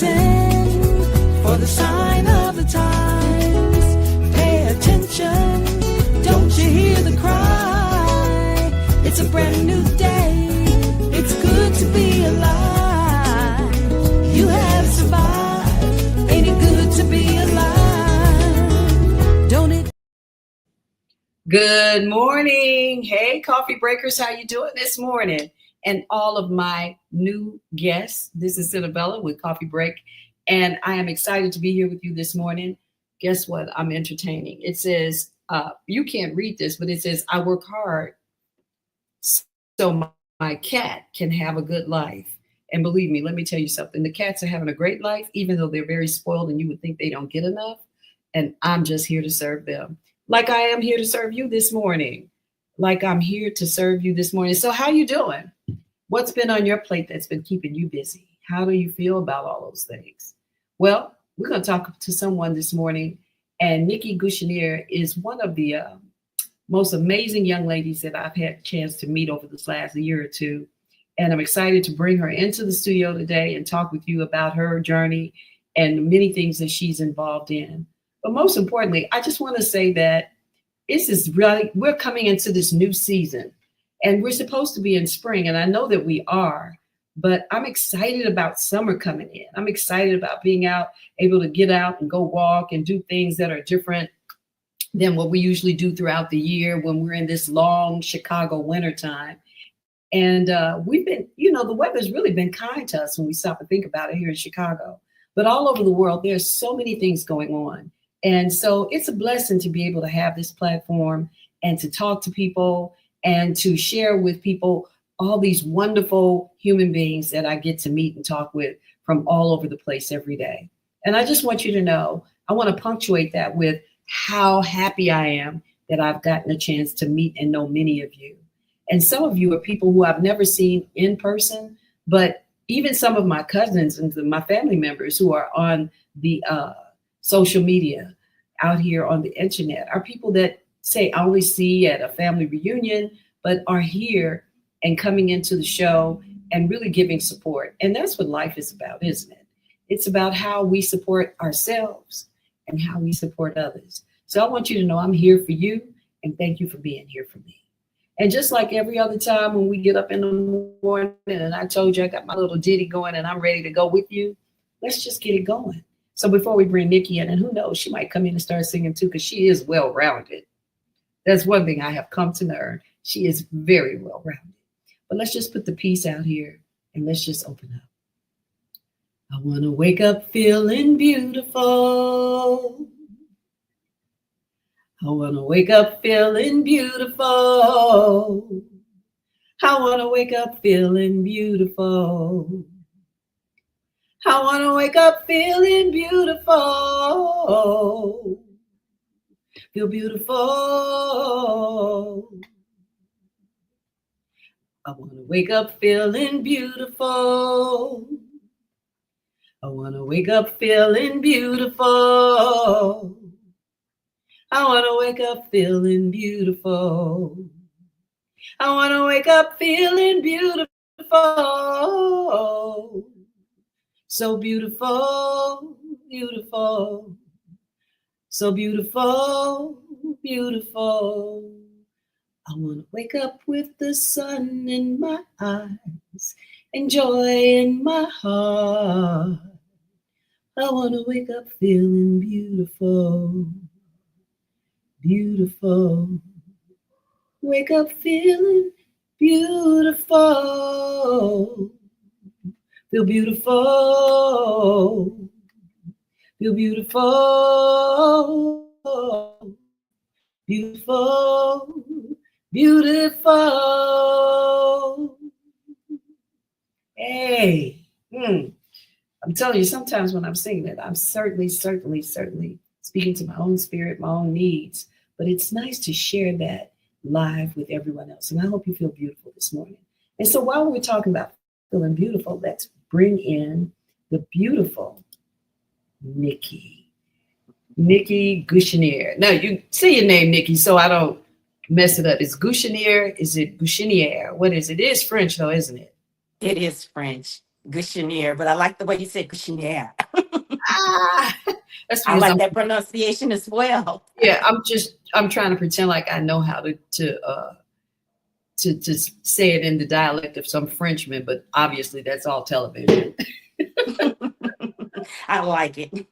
listen for the sign of the times. Pay attention, don't you hear the cry? It's a brand new day, it's good to be alive. You have survived, ain't it good to be alive? Don't it? Good morning. Hey, coffee breakers, how you doing this morning? And all of my new guests. This is Senabella with Coffee Break, and I am excited to be here with you this morning. Guess what? I'm entertaining. It says, you can't read this, but it says, I work hard so my cat can have a good life. And believe me, let me tell you something. The cats are having a great life, even though they're very spoiled and you would think they don't get enough. And I'm just here to serve them. Like I am here to serve you this morning. Like I'm here to serve you this morning. So how you doing? What's been on your plate that's been keeping you busy? How do you feel about all those things? Well, we're going to talk to someone this morning, and Nikki Gouchenier is one of the most amazing young ladies that I've had a chance to meet over this last year or two. And I'm excited to bring her into the studio today and talk with you about her journey and many things that she's involved in. But most importantly, I just want to say that this is really, we're coming into this new season. And we're supposed to be in spring, and I know that we are, but I'm excited about summer coming in. I'm excited about being able to get out and go walk and do things that are different than what we usually do throughout the year when we're in this long Chicago wintertime. And we've been, the weather's really been kind to us when we stop and think about it here in Chicago. But all over the world, there's so many things going on. And so it's a blessing to be able to have this platform and to talk to people and to share with people all these wonderful human beings that I get to meet and talk with from all over the place every day. And I just want you to know, I want to punctuate that with how happy I am that I've gotten a chance to meet and know many of you. And some of you are people who I've never seen in person, but even some of my cousins and my family members who are on the social media out here on the internet are people that say I always see at a family reunion, but are here and coming into the show and really giving support. And that's what life is about, isn't it? It's about how we support ourselves and how we support others. So I want you to know I'm here for you, and thank you for being here for me. And just like every other time when we get up in the morning and I told you I got my little ditty going and I'm ready to go with you, let's just get it going. So before we bring Nikki in, and who knows, she might come in and start singing too, because she is well-rounded. That's one thing I have come to learn. She is very well-rounded. But let's just put the piece out here and let's just open up. I want to wake up feeling beautiful. I want to wake up feeling beautiful. I want to wake up feeling beautiful. I want to wake up feeling beautiful. Feel beautiful. I want to wake up feeling beautiful. I want to wake up feeling beautiful. I want to wake up feeling beautiful. I want to wake up feeling beautiful. So beautiful, beautiful. So beautiful, beautiful. I want to wake up with the sun in my eyes and joy in my heart. I want to wake up feeling beautiful, beautiful. Wake up feeling beautiful. Feel beautiful. Feel beautiful, beautiful, beautiful. Hey, I'm telling you, sometimes when I'm singing it, I'm certainly speaking to my own spirit, my own needs. But it's nice to share that live with everyone else. And I hope you feel beautiful this morning. And so while we're talking about feeling beautiful, let's bring in the beautiful Nikki Gouchenier. Now you say your name, Nikki, so I don't mess it up. Is Gouchenier? Is it Gouchenier? What is it? It is French though, isn't it? It is French, Gouchenier, but I like the way you said Gouchenier. Ah, that's I because like that pronunciation as well. yeah, I'm trying to pretend like I know how to say it in the dialect of some Frenchman, but obviously that's all television. I like it.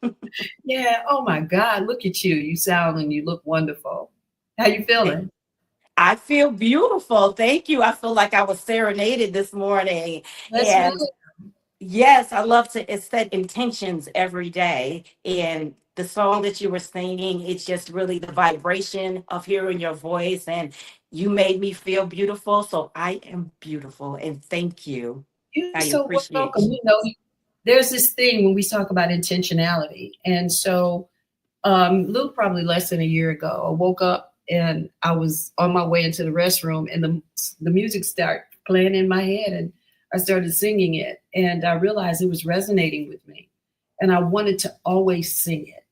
Yeah. Oh my God. Look at you. You sound and you look wonderful. How you feeling? I feel beautiful. Thank you. I feel like I was serenaded this morning. Yes, ma'am. And yes, I love to set intentions every day. And the song that you were singing, it's just really the vibration of hearing your voice. And you made me feel beautiful. So I am beautiful. And thank you. You're I so appreciate welcome. you. You know, there's this thing when we talk about intentionality. And so little probably less than a year ago, I woke up and I was on my way into the restroom and the music started playing in my head and I started singing it and I realized it was resonating with me and I wanted to always sing it.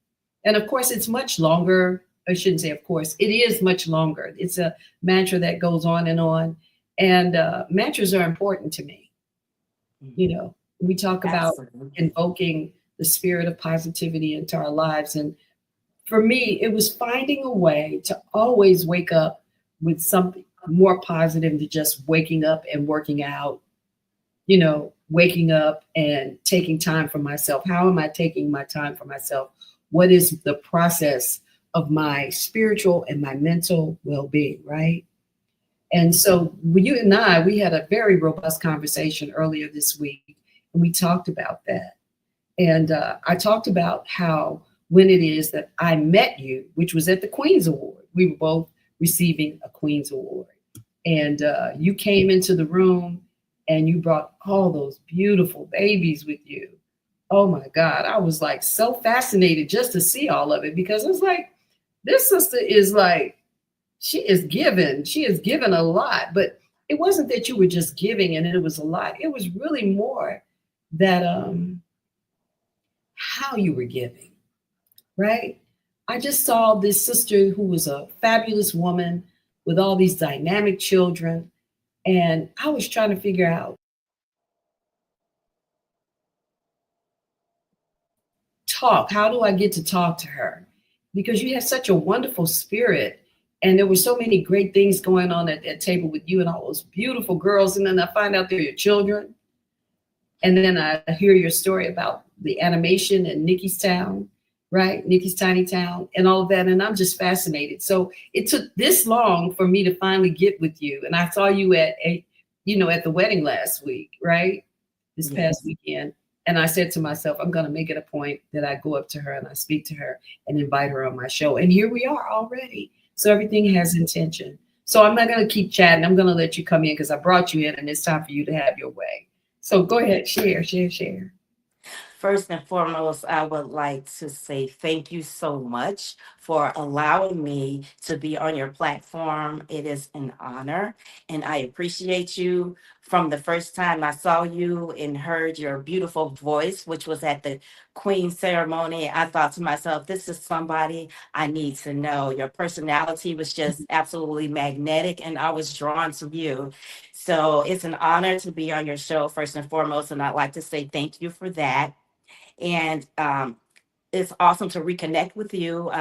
And of course, it's much longer. I shouldn't say, of course, it is much longer. It's a mantra that goes on and on. And mantras are important to me. You know, we talk about Absolutely. invoking the spirit of positivity into our lives. And for me, it was finding a way to always wake up with something more positive than just waking up and working out, you know, waking up and taking time for myself. How am I taking my time for myself? What is the process of my spiritual and my mental well being, right? And so you and I, we had a very robust conversation earlier this week, and we talked about that. And I talked about how when it is that I met you, which was at the Queen's Award, we were both receiving a Queen's Award. And you came into the room and you brought all those beautiful babies with you. Oh my God. I was like so fascinated just to see all of it because it was like, this sister is like, she is given a lot, but it wasn't that you were just giving and it was a lot. It was really more that how you were giving, right? I just saw this sister who was a fabulous woman with all these dynamic children. And I was trying to figure out how do I get to talk to her? Because you had such a wonderful spirit. And there were so many great things going on at that table with you and all those beautiful girls. And then I find out they're your children. And then I hear your story about the animation in Nikki's Town, right? Nikki's Tiny Town and all of that. And I'm just fascinated. So it took this long for me to finally get with you. And I saw you at at the wedding last week, right? This past Yes. weekend. And I said to myself, I'm going to make it a point that I go up to her and I speak to her and invite her on my show. And here we are already. So everything has intention. So I'm not going to keep chatting. I'm going to let you come in because I brought you in and it's time for you to have your way. So go ahead, share. First and foremost, I would like to say thank you so much for allowing me to be on your platform. It is an honor, and I appreciate you. From the first time I saw you and heard your beautiful voice, which was at the Queen ceremony, I thought to myself, this is somebody I need to know. Your personality was just absolutely magnetic, and I was drawn to you. So it's an honor to be on your show, first and foremost, and I'd like to say thank you for that. And it's awesome to reconnect with you.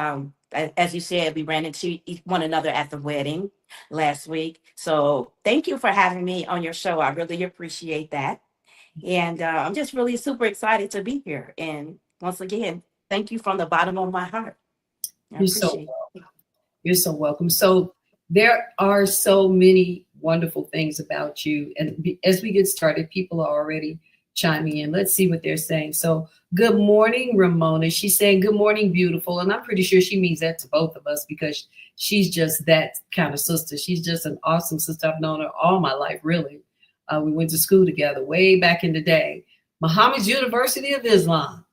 As you said, we ran into one another at the wedding last week. So thank you for having me on your show. I really appreciate that. And I'm just really super excited to be here. And once again, thank you from the bottom of my heart. I You're so appreciate it. You're so welcome. So there are so many wonderful things about you. And as we get started, people are already chiming in. Let's see what they're saying. So good morning, Ramona. She's saying good morning, beautiful. And I'm pretty sure she means that to both of us because she's just that kind of sister. She's just an awesome sister. I've known her all my life, really. We went to school together way back in the day. Muhammad's University of Islam.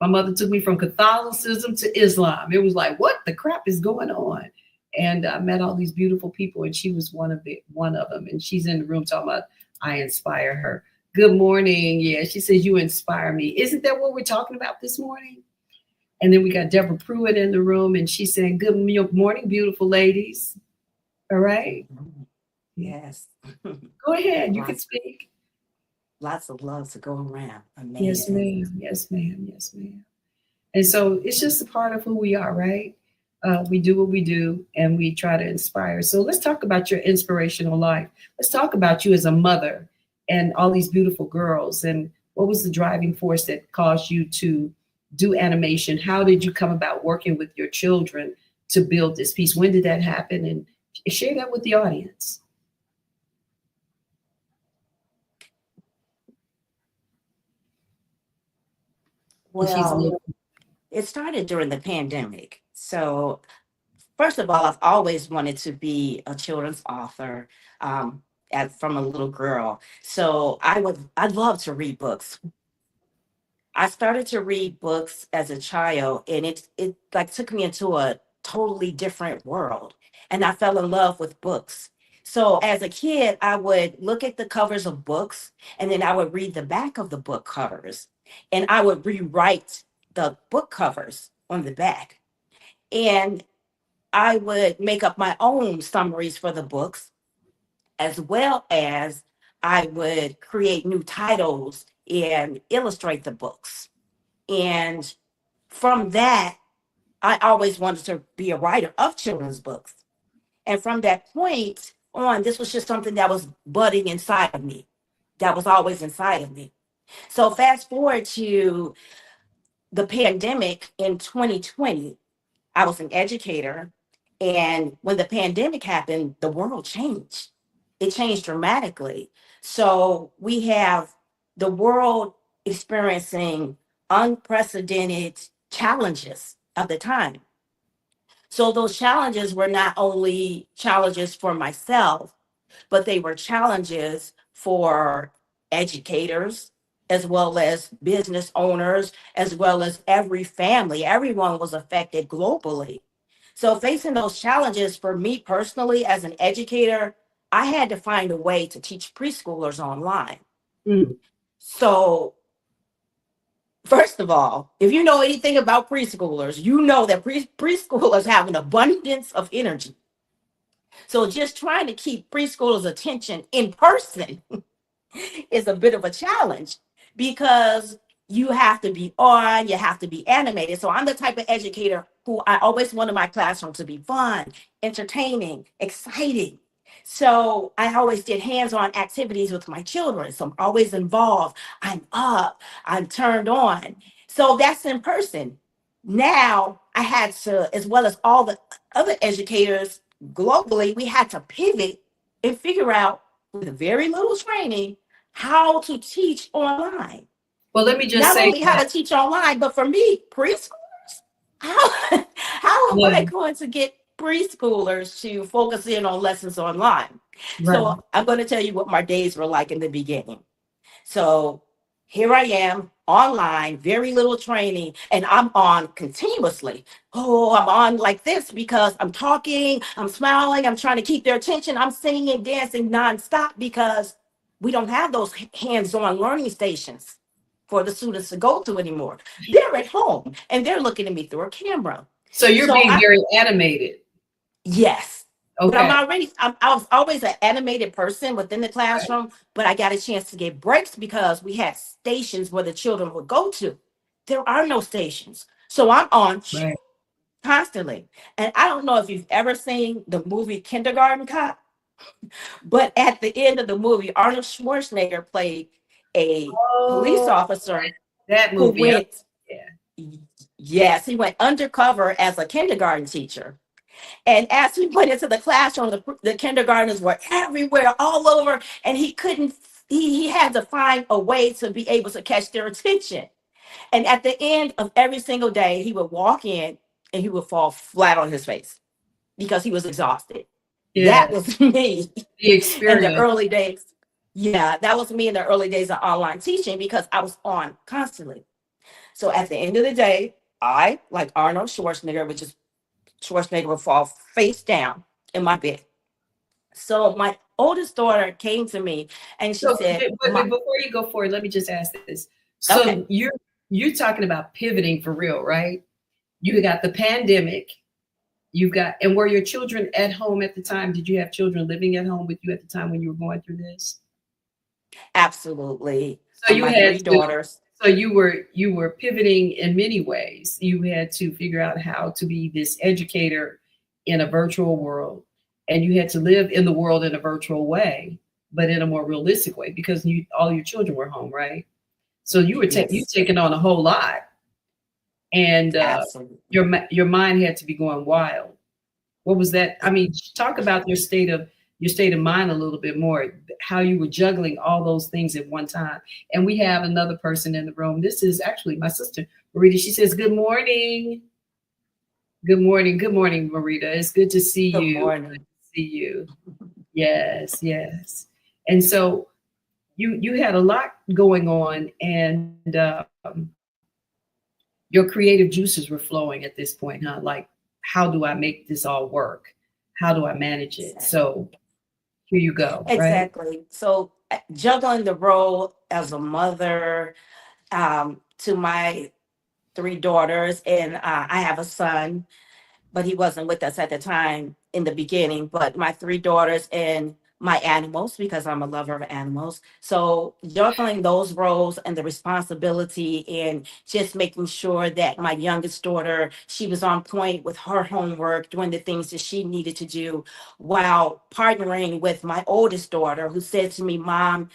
My mother took me from Catholicism to Islam. It was like, what the crap is going on? And I met all these beautiful people, and she was one of them. And she's in the room talking about I inspire her. Good morning. Yeah, she says you inspire me. Isn't that what we're talking about this morning? And then we got Deborah Pruitt in the room, and she's saying, good morning, beautiful ladies. All right. Yes. Go ahead. You can Awesome. speak. lots of love to go around. Yes, Amazing. ma'am. Yes, ma'am. Yes, ma'am. And so it's just a part of who we are, right? We do what we do and we try to inspire. So let's talk about your inspirational life. Let's talk about you as a mother and all these beautiful girls. And what was the driving force that caused you to do animation? How did you come about working with your children to build this piece? When did that happen? And share that with the audience. And she's Well, it started during the pandemic. So, first of all, I've always wanted to be a children's author from a little girl. So, I'd love to read books. I started to read books as a child, and it like took me into a totally different world, and I fell in love with books. So as a kid, I would look at the covers of books, and then I would read the back of the book covers, and I would rewrite the book covers on the back, and I would make up my own summaries for the books, as well as I would create new titles and illustrate the books. And from that, I always wanted to be a writer of children's books. And from that point on, this was just something that was budding inside of me, that was always inside of me. So fast forward to the pandemic in 2020, I was an educator. And when the pandemic happened, the world changed. It changed dramatically. So we have the world experiencing unprecedented challenges of the time. So those challenges were not only challenges for myself, but they were challenges for educators, as well as business owners, as well as every family. Everyone was affected globally. So, facing those challenges for me personally as an educator, I had to find a way to teach preschoolers online. Mm. So, first of all, if you know anything about preschoolers, you know that preschoolers have an abundance of energy. So, just trying to keep preschoolers' attention in person is a bit of a challenge because you have to be on, you have to be animated. So I'm the type of educator who I always wanted my classroom to be fun, entertaining, exciting. So I always did hands-on activities with my children. So I'm always involved. I'm up, I'm turned on. So that's in person. Now I had to, as well as all the other educators globally, we had to pivot and figure out with very little training how to teach online. Well, let me just Not say only how that. to teach online, but for me, preschoolers, how am I Yeah, going to get preschoolers to focus in on lessons online? right. So I'm going to tell you what my days were like in the beginning. So here I am online, very little training, and I'm on continuously. Oh, I'm on like this because I'm talking, I'm smiling, I'm trying to keep their attention. I'm singing, dancing nonstop because we don't have those hands-on learning stations for the students to go to anymore. They're at home and they're looking at me through a camera. So you're So being very animated. yes. But Okay. I was always an animated person within the classroom, but I got a chance to get breaks because we had stations where the children would go to. There are no stations. So I'm on Right. constantly. And I don't know if you've ever seen the movie Kindergarten Cop, but at the end of the movie, Arnold Schwarzenegger played a police Oh, officer that who movie. went, Yeah. yes, he went undercover as a kindergarten teacher. And as he went into the classroom, the kindergartners were everywhere, all over, and he couldn't, he had to find a way to be able to catch their attention. And at the end of every single day, he would walk in and he would fall flat on his face because he was exhausted. Yeah. That was me The in the experience. early days. Yeah, that was me in the early days of online teaching because I was on constantly. So at the end of the day, I, like Arnold Schwarzenegger, which is Schwarzenegger would fall face down in my bed. So my oldest daughter came to me and she So, said, but before you go forward, let me just ask this. okay, So you're talking about pivoting for real, right? You got the pandemic. You've got, and were your children at home at the time? Did you have children living at home with you at the time when you were going through this? Absolutely. So you My had three to, daughters. so you were pivoting in many ways. You had to figure out how to be this educator in a virtual world, and you had to live in the world in a virtual way, but in a more realistic way because you all your children were home, right? So you Yes, taking on a whole lot, and absolutely. your mind had to be going wild. What was that? I mean, talk about your state of mind a little bit more, how you were juggling all those things at one time. And we have another person in the room. This is actually my sister, Marita. She says, "Good morning. Good morning. Good morning, Marita. It's good to see Good you. Good morning. to see you." Yes, yes. And so you had a lot going on, and your creative juices were flowing at this point, huh? Like, how do I make this all work? How do I manage it? So here you go, right? Exactly. So juggling the role as a mother to my three daughters, and I have a son, but he wasn't with us at the time in the beginning. But my three daughters and my animals, because I'm a lover of animals. So juggling those roles and the responsibility and just making sure that my youngest daughter, she was on point with her homework, doing the things that she needed to do, while partnering with my oldest daughter, who said to me, "Mom,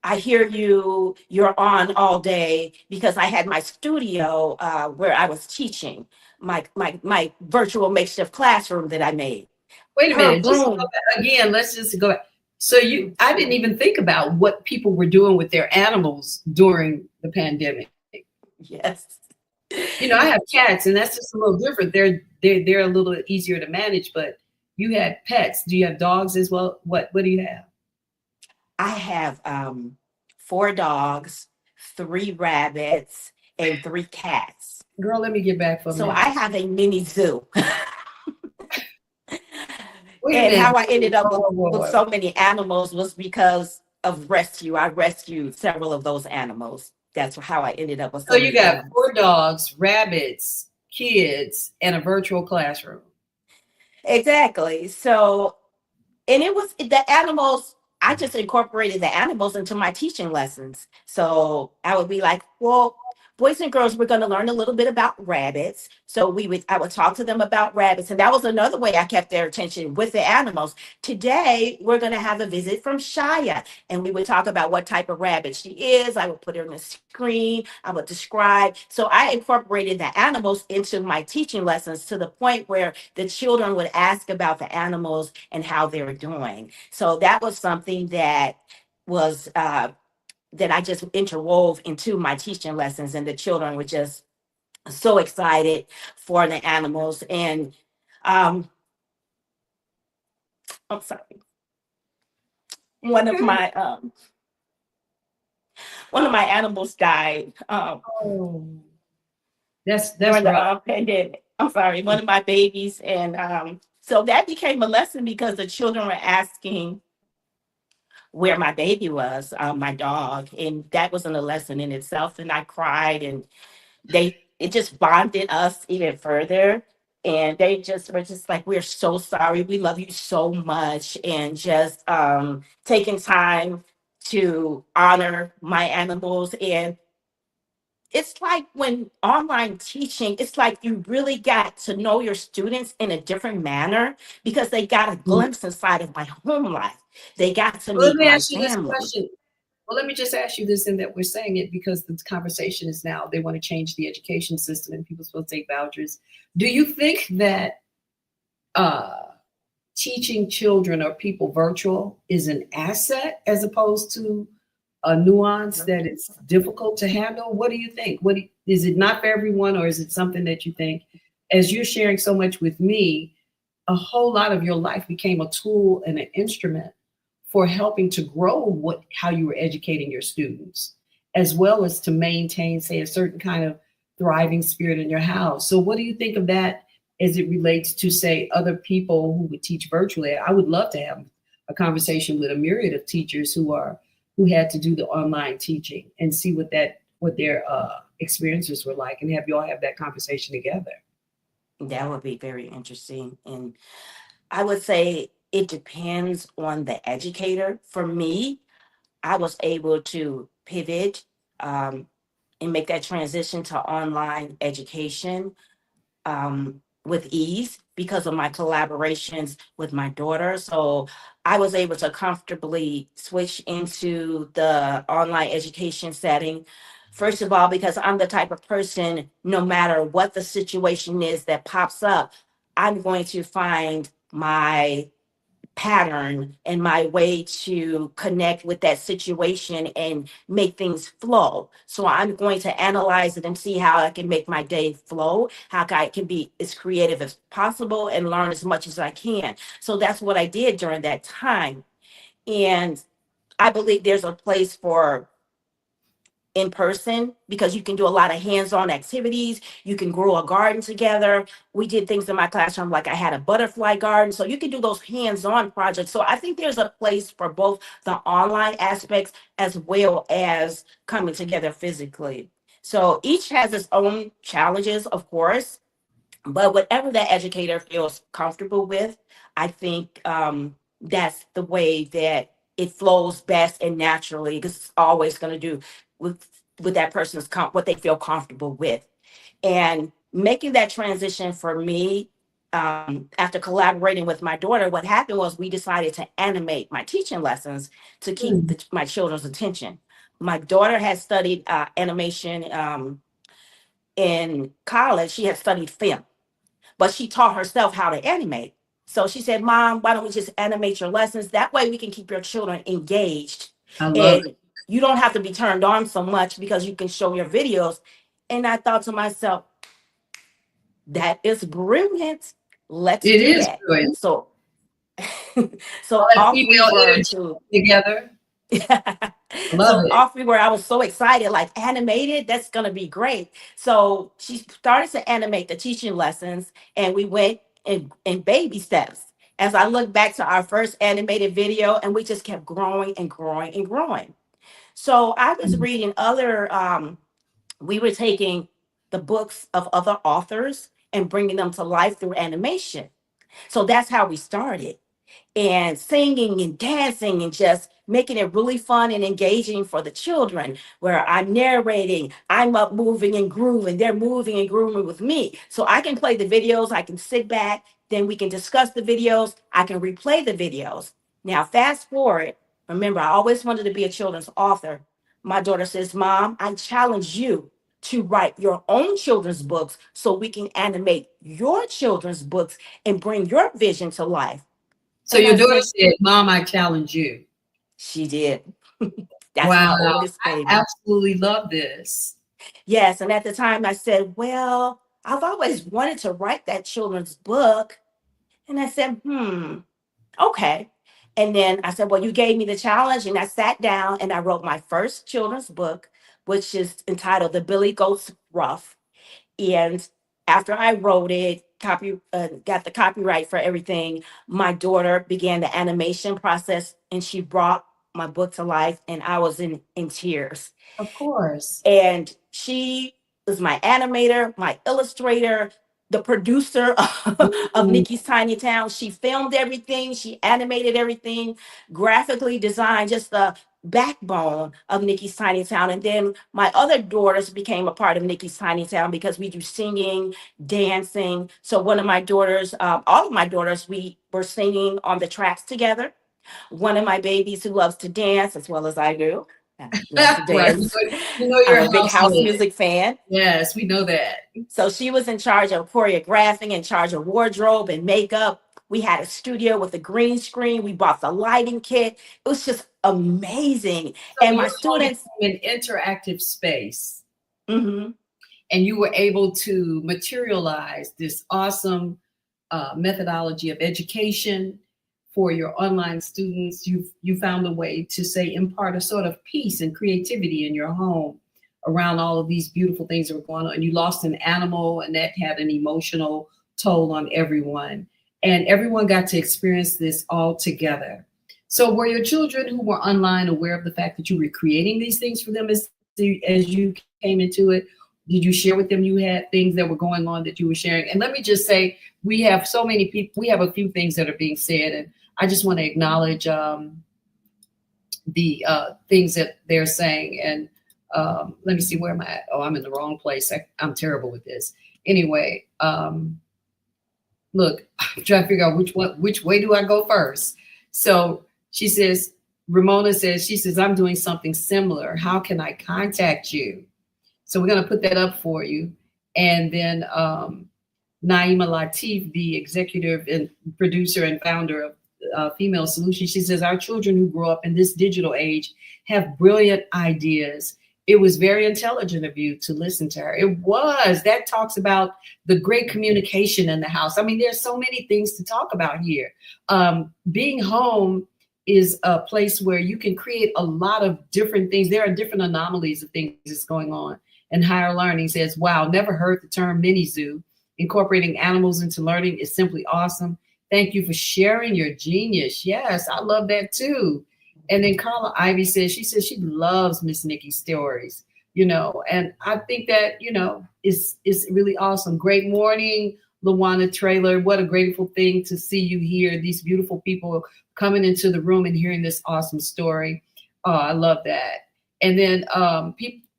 I hear you, you're on all day," because I had my studio where I was teaching, my virtual makeshift classroom that I made. Wait a Her minute, just go room. back again. Let's just go back. So I didn't even think about what people were doing with their animals during the pandemic. Yes. I have cats, and that's just a little different. They're a little easier to manage, but you had pets. Do you have dogs as well? What do you have? I have four dogs, three rabbits, and three cats. Girl, let me get back for a So I minute. have a mini zoo. Wait a And minute. how I ended up Whoa, whoa, with whoa. so many animals was because of rescue. I rescued several of those animals. That's how I ended up with So so you many got animals. four dogs, rabbits, kids, and a virtual classroom. Exactly. So, and it was the animals. I just incorporated the animals into my teaching lessons. So I would be like, well, boys and girls, we're going to learn a little bit about rabbits. So I would talk to them about rabbits. And that was another way I kept their attention with the animals. Today, we're going to have a visit from Shia, and we would talk about what type of rabbit she is. I would put her on the screen. I would describe. So I incorporated the animals into my teaching lessons to the point where the children would ask about the animals and how they were doing. So that was something that was that I just interwove into my teaching lessons, and the children were just so excited for the animals. And um, I'm sorry, one of Okay. my um, one of my animals died Oh, that's during the rough. pandemic. I'm sorry, one of my babies, and so that became a lesson because the children were asking where my baby was, my dog, and that wasn't a lesson in itself. And I cried, and it just bonded us even further. And they just were just like, "We're so sorry, we love you so much," and just taking time to honor my animals. And it's like when online teaching, it's like you really got to know your students in a different manner because they got a Mm. glimpse inside of my home life. They got to Well, let meet me my ask you this family. question. Well, let me just ask you this, in that we're saying it because the conversation is now they want to change the education system and people supposed to take vouchers. Do you think that uh, teaching children or people virtual is an asset as opposed to a nuance that it's difficult to handle? What do you think? Is it not for everyone, or is it something that you think, as you're sharing so much with me, a whole lot of your life became a tool and an instrument for helping to grow how you were educating your students, as well as to maintain, say, a certain kind of thriving spirit in your house. So what do you think of that as it relates to, say, other people who would teach virtually? I would love to have a conversation with a myriad of teachers who had to do the online teaching and see what their experiences were like, and have you all have that conversation together. That would be very interesting. And I would say it depends on the educator. For me, I was able to pivot and make that transition to online education with ease because of my collaborations with my daughter. So I was able to comfortably switch into the online education setting. First of all, because I'm the type of person, no matter what the situation is that pops up, I'm going to find my pattern and my way to connect with that situation and make things flow. So I'm going to analyze it and see how I can make my day flow, how I can be as creative as possible and learn as much as I can. So that's what I did during that time. And I believe there's a place for in person because you can do a lot of hands-on activities. You can grow a garden together. We did things in my classroom like I had a butterfly garden. So you can do those hands-on projects. So I think there's a place for both the online aspects as well as coming together physically. So each has its own challenges, of course, but whatever that educator feels comfortable with, I think that's the way that it flows best and naturally because it's always going to do with that person's what they feel comfortable with. And making that transition for me, after collaborating with my daughter, what happened was we decided to animate my teaching lessons to keep my children's attention. My daughter had studied animation in college. She had studied film, but she taught herself how to animate. So she said, Mom, why don't we just animate your lessons? That way we can keep your children engaged. I love it. And you don't have to be turned on so much because you can show your videos. And I thought to myself, that is brilliant. Let's It do is that. brilliant. So, All so that off we female were energy to together. Love so it. off we were. I was so excited, like animated, that's gonna be great. So she started to animate the teaching lessons, and we went in baby steps. As I look back to our first animated video, and we just kept growing and growing and growing. So I was reading other, we were taking the books of other authors and bringing them to life through animation. So that's how we started and singing and dancing and just making it really fun and engaging for the children where I'm narrating, I'm up moving and grooving, they're moving and grooving with me. So I can play the videos, I can sit back, then we can discuss the videos, I can replay the videos. Now fast forward, remember I always wanted to be a children's author. My daughter says, Mom, I challenge you to write your own children's books so we can animate your children's books and bring your vision to life. So And your I daughter said, said, Mom, I challenge you. she did. That's Wow. my oldest I baby. absolutely love this. Yes. And at the time I said, well, I've always wanted to write that children's book. And I said, okay. And then I said, well, you gave me the challenge. And I sat down and I wrote my first children's book, which is entitled The Billy Goats Rough. And after I wrote it, got the copyright for everything, my daughter began the animation process and she brought my book to life and I was in tears. Of course. And she was my animator, my illustrator, the producer of Mm, Nikki's Tiny Town. She filmed everything, she animated everything, graphically designed just the backbone of Nikki's Tiny Town. And then my other daughters became a part of Nikki's Tiny Town because we do singing, dancing. So one of my daughters, all of my daughters, we were singing on the tracks together. One of my babies who loves to dance as well as I do, loves to right. dance. You know I'm you're a a big house house head. music fan. Yes, we know that. So she was in charge of choreographing, in charge of wardrobe and makeup. We had a studio with a green screen. We bought the lighting kit. It was just amazing. So And your my home students, became an interactive space, mhm, and you were able to materialize this awesome methodology of education for your online students. You found a way to say impart a sort of peace and creativity in your home around all of these beautiful things that were going on. And you lost an animal, and that had an emotional toll on everyone. And everyone got to experience this all together. So were your children who were online aware of the fact that you were creating these things for them as you came into it? Did you share with them you had things that were going on that you were sharing? And let me just say, we have so many people, we have a few things that are being said, and I just want to acknowledge the things that they're saying. And let me see, where am I at? Oh, I'm in the wrong place. I'm terrible with this. Anyway, look, I'm trying to figure out which way do I go first? So she says, Ramona says, she says, I'm doing something similar. How can I contact you? So we're going to put that up for you. And then Naima Latif, the executive and producer and founder of Female Solutions, she says, our children who grow up in this digital age have brilliant ideas. It was very intelligent of you to listen to her. It was. That talks about the great communication in the house. I mean, there's so many things to talk about here. Being home is a place where you can create a lot of different things. There are different anomalies of things that's going on. And higher learning says, wow, never heard the term mini zoo. Incorporating animals into learning is simply awesome. Thank you for sharing your genius. Yes, I love that too. And then Carla Ivy says, she says she loves Miss Nikki's stories, and I think that, is really awesome. Great morning, Luana Trailer. What a grateful thing to see you here. These beautiful people coming into the room and hearing this awesome story. Oh, I love that. And then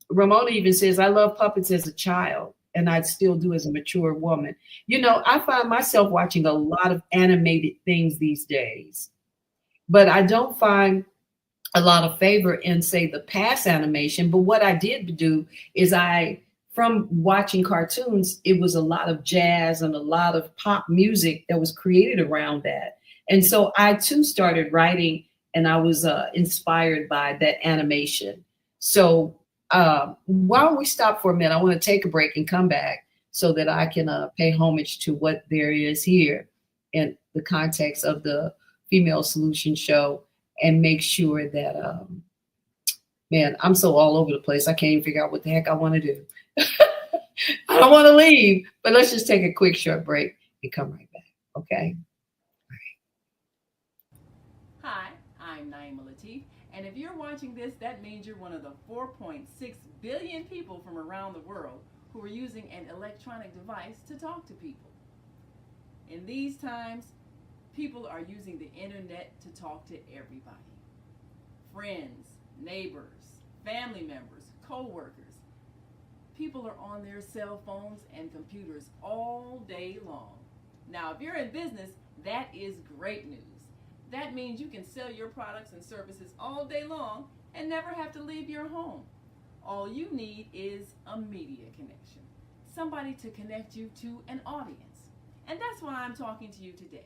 Ramona even says, I love puppets as a child, and I still do as a mature woman. I find myself watching a lot of animated things these days, but I don't find a lot of favor in, say, the past animation. But what I did do is from watching cartoons, it was a lot of jazz and a lot of pop music that was created around that. And so I too started writing, and I was inspired by that animation. So why don't we stop for a minute? I want to take a break and come back so that I can pay homage to what there is here in the context of the Female Solution Show, and make sure that, man, I'm so all over the place. I can't even figure out what the heck I want to do. I don't want to leave, but let's just take a quick short break and come right back. Okay. Hi, I'm Naima Latif, and if you're watching this, that means you're one of the 4.6 billion people from around the world who are using an electronic device to talk to people. In these times, people are using the internet to talk to everybody. Friends, neighbors, family members, co-workers. People are on their cell phones and computers all day long. Now, if you're in business, that is great news. That means you can sell your products and services all day long and never have to leave your home. All you need is a media connection, somebody to connect you to an audience. And that's why I'm talking to you today.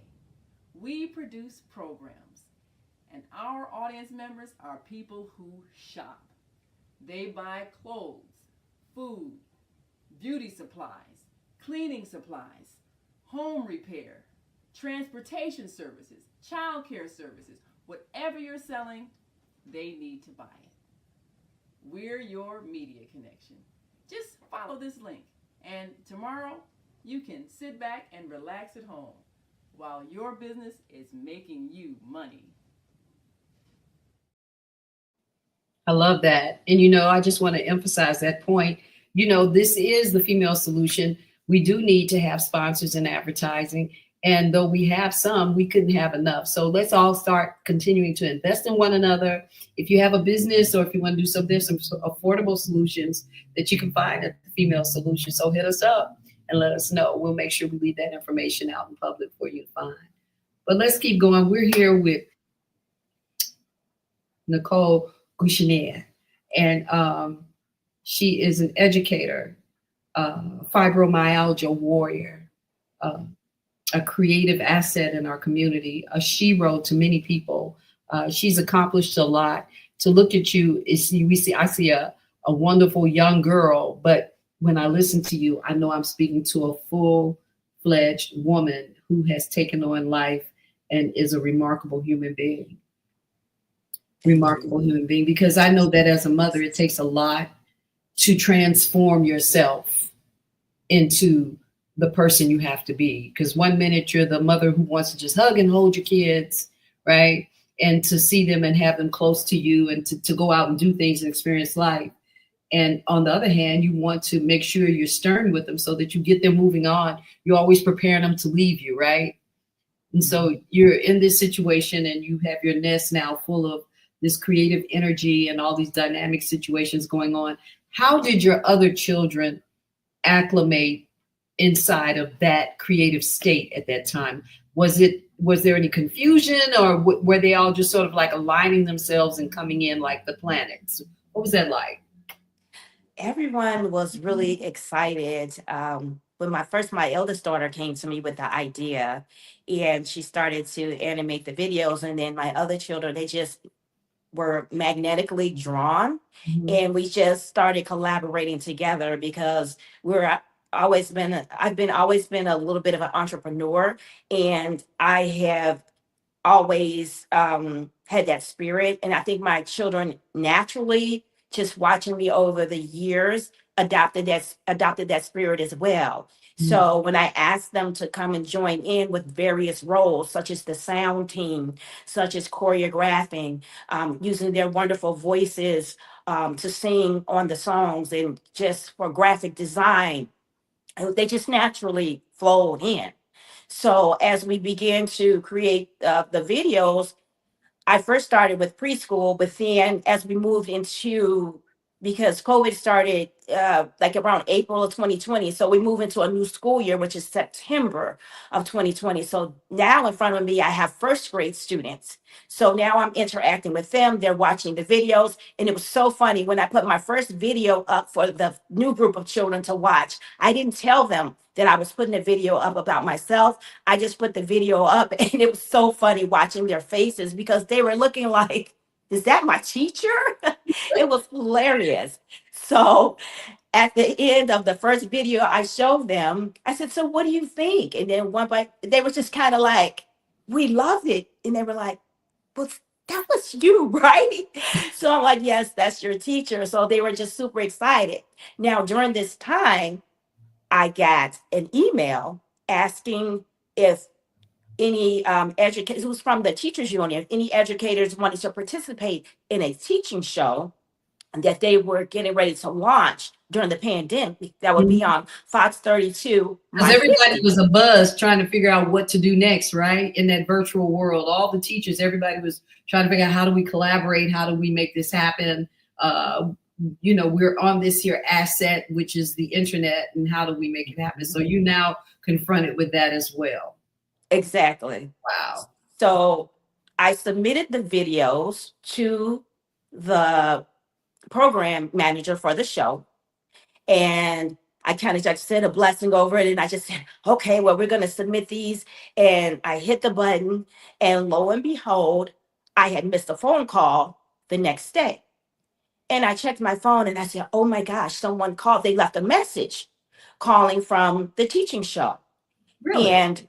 We produce programs, and our audience members are people who shop. They buy clothes, food, beauty supplies, cleaning supplies, home repair, transportation services, child care services. Whatever you're selling, they need to buy it. We're your media connection. Just follow this link, and tomorrow you can sit back and relax at home while your business is making you money. I love that. And, I just want to emphasize that point. This is the Female Solution. We do need to have sponsors and advertising. And though we have some, we couldn't have enough. So let's all start continuing to invest in one another. If you have a business, or if you want to do some, there's some affordable solutions that you can find at the Female Solution. So hit us up and let us know. We'll make sure we leave that information out in public for you to find. But let's keep going. We're here with Nicole Gouchenier, and she is an educator, fibromyalgia warrior, a creative asset in our community, a shero to many people. She's accomplished a lot. To look at you, I see a wonderful young girl, but when I listen to you, I know I'm speaking to a full-fledged woman who has taken on life and is a remarkable human being. Remarkable human being, because I know that as a mother, it takes a lot to transform yourself into the person you have to be. Because one minute you're the mother who wants to just hug and hold your kids, right? And to see them and have them close to you, and to go out and do things and experience life. And on the other hand, you want to make sure you're stern with them so that you get them moving on. You're always preparing them to leave you, right? And so you're in this situation, and you have your nest now full of this creative energy and all these dynamic situations going on. How did your other children acclimate inside of that creative state at that time? Was there any confusion, or were they all just sort of like aligning themselves and coming in like the planets? What was that like? Everyone was really excited. When my eldest daughter came to me with the idea, and she started to animate the videos, and then my other children, they just were magnetically drawn, Mhm. and we just started collaborating together because we're I've been always been a little bit of an entrepreneur, and I have always had that spirit. And I think my children naturally, just watching me over the years, adopted that spirit as well. Mhm. So when I asked them to come and join in with various roles, such as the sound team, such as choreographing, using their wonderful voices to sing on the songs, and just for graphic design, they just naturally flowed in. So as we began to create the videos, I first started with preschool, but then as we moved into, because COVID started like around April of 2020, so we moved into a new school year, which is September of 2020. So now in front of me, I have first grade students. So now I'm interacting with them. They're watching the videos, and it was so funny when I put my first video up for the new group of children to watch. I didn't tell them that I was putting a video up about myself. I just put the video up, and it was so funny watching their faces because they were looking like, is that my teacher? It was hilarious. So at the end of the first video I showed them, I said, so what do you think? And then one by they were just kind of like, we loved it. And they were like, well, that was you, right? So I'm like, yes, that's your teacher. So they were just super excited. Now, during this time, I got an email asking if any educators, it was from the teachers union, if any educators wanted to participate in a teaching show that they were getting ready to launch during the pandemic, that would be on Fox 32, Because my everybody 50. was a buzz trying to figure out what to do next, right? In that virtual world, all the teachers, everybody was trying to figure out, how do we collaborate? How do we make this happen? We're on this here asset, which is the internet, and how do we make it happen? So you now confronted with that as well. Exactly. Wow. So I submitted the videos to the program manager for the show, and I kind of just said a blessing over it, and I just said, okay, well, we're going to submit these. And I hit the button, and lo and behold, I had missed a phone call the next day. And I checked my phone, and I said, oh my gosh, someone called. They left a message calling from the teaching show. Really? And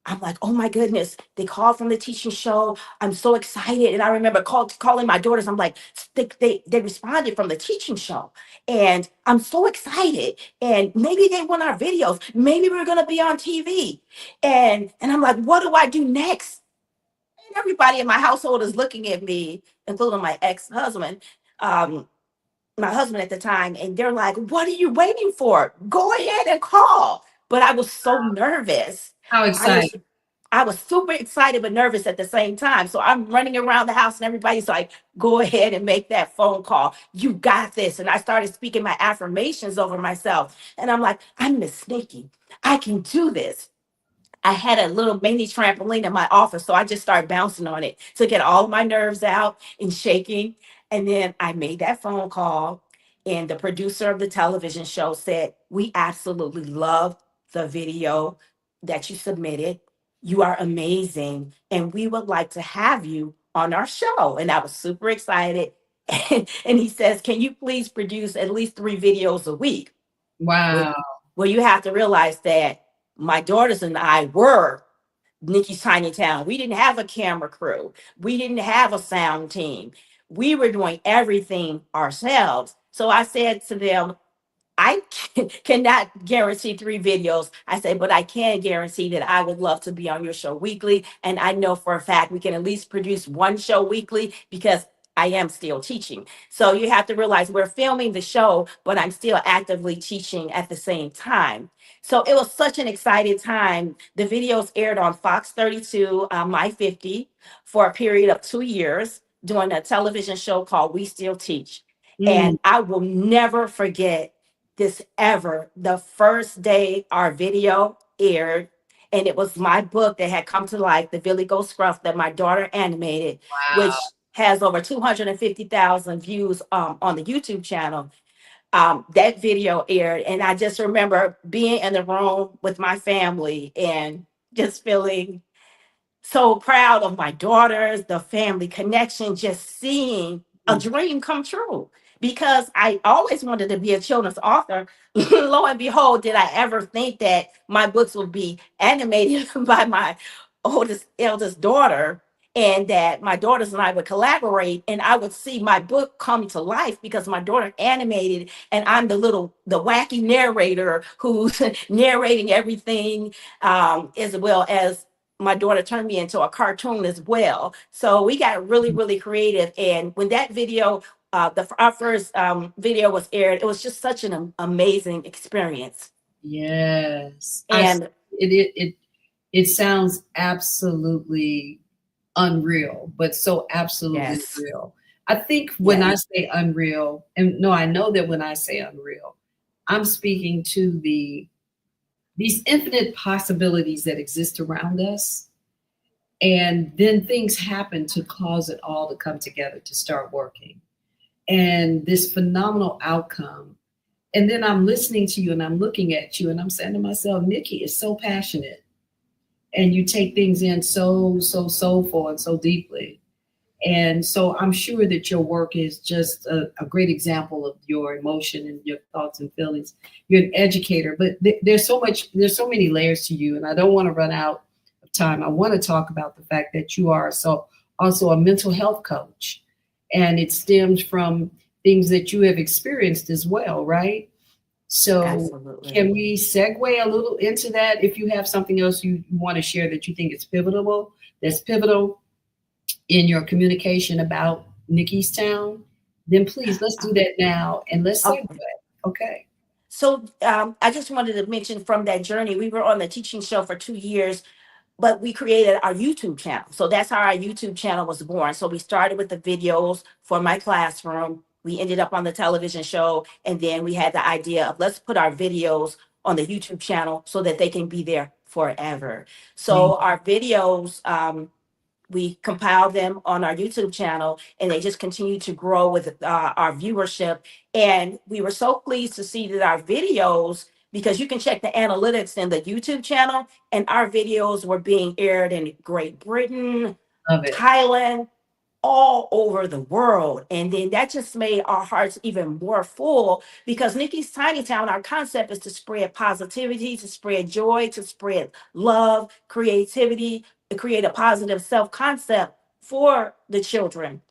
I'm like, oh my goodness, they called from the teaching show. I'm so excited. And I remember calling my daughters. I'm like, they responded from the teaching show. And I'm so excited. And maybe they want our videos. Maybe we're going to be on TV. And I'm like, what do I do next? And everybody in my household is looking at me, including my ex-husband, um, my husband at the time. And they're like, what are you waiting for? Go ahead and call. But I was so nervous. How I was exciting. I was super excited but nervous at the same time. So I'm running around the house, and everybody's like, go ahead and make that phone call. You got this. And I started speaking my affirmations over myself. And I'm like, I'm Miss Nikki. I can do this. I had a little mini trampoline in my office, so I just started bouncing on it to get all my nerves out and shaking. And then I made that phone call, and the producer of the television show said, we absolutely love the video that you submitted. You are amazing, and we would like to have you on our show. And I was super excited. And he says, can you please produce at least 3 videos a week? Well, Wow. well, you have to realize that my daughters and I were Nikki's Tiny Town. We didn't have a camera crew. We didn't have a sound team. We were doing everything ourselves. So I said to them, I cannot guarantee 3 videos. I say, but I can guarantee that I would love to be on your show weekly. And I know for a fact we can at least produce 1 show weekly because I am still teaching. So you have to realize we're filming the show, but I'm still actively teaching at the same time. So it was such an exciting time. The videos aired on Fox 32, My 50, for a period of 2 years. doing a television show called We Still Teach. Mm, And I will never forget this ever. The first day our video aired, and it was my book that had come to life, The Billy Goat Scruff, that my daughter animated, wow. which has over 250,000 views on the YouTube channel. That video aired, and I just remember being in the room with my family and just feeling so proud of my daughters, the family connection, just seeing a dream come true. Because I always wanted to be a children's author. Lo and behold, did I ever think that my books would be animated by my eldest daughter, and that my daughters and I would collaborate and I would see my book come to life because my daughter animated and I'm the wacky narrator who's narrating everything, as well as my daughter turned me into a cartoon as well. So we got really, really creative. And when that video, our first video was aired, it was just such an amazing experience. Yes. And It sounds absolutely unreal, but so absolutely yes, real. I think when yes, I say unreal, and no, I know that when I say unreal, I'm speaking to these infinite possibilities that exist around us. And then things happen to cause it all to come together to start working. And this phenomenal outcome. And then I'm listening to you and I'm looking at you and I'm saying to myself, Nikki is so passionate and you take things in so soulful and so deeply. And so I'm sure that your work is just a great example of your emotion and your thoughts and feelings. You're an educator, but there's so many layers to you, and I don't want to run out of time. I want to talk about the fact that you are also a mental health coach, and it stems from things that you have experienced as well, right? So absolutely. can we segue a little into that? If you have something else you want to share that you think is pivotal in your communication about Nikki's Town, then please let's do that now and let's segue. Okay. Okay. So I just wanted to mention from that journey, we were on the teaching show for 2 years, but we created our YouTube channel. So that's how our YouTube channel was born. So we started with the videos for my classroom. We ended up on the television show. And then we had the idea of let's put our videos on the YouTube channel so that they can be there forever. Mm, So our videos, we compiled them on our YouTube channel and they just continue to grow with our viewership. And we were so pleased to see that our videos, because you can check the analytics in the YouTube channel, and our videos were being aired in Great Britain, love it. Thailand, all over the world. And then that just made our hearts even more full because Nikki's Tiny Town, our concept is to spread positivity, to spread joy, to spread love, creativity, to create a positive self concept for the children.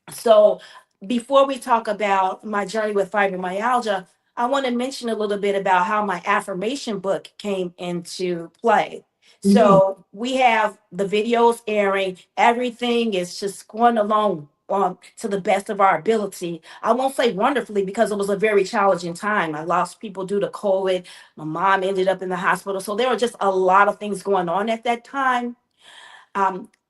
So, before we talk about my journey with fibromyalgia, I want to mention a little bit about how my affirmation book came into play. Mhm. So, we have the videos airing, everything is just going along to the best of our ability. I won't say wonderfully because it was a very challenging time. I lost people due to COVID. My mom ended up in the hospital. So, there were just a lot of things going on at that time.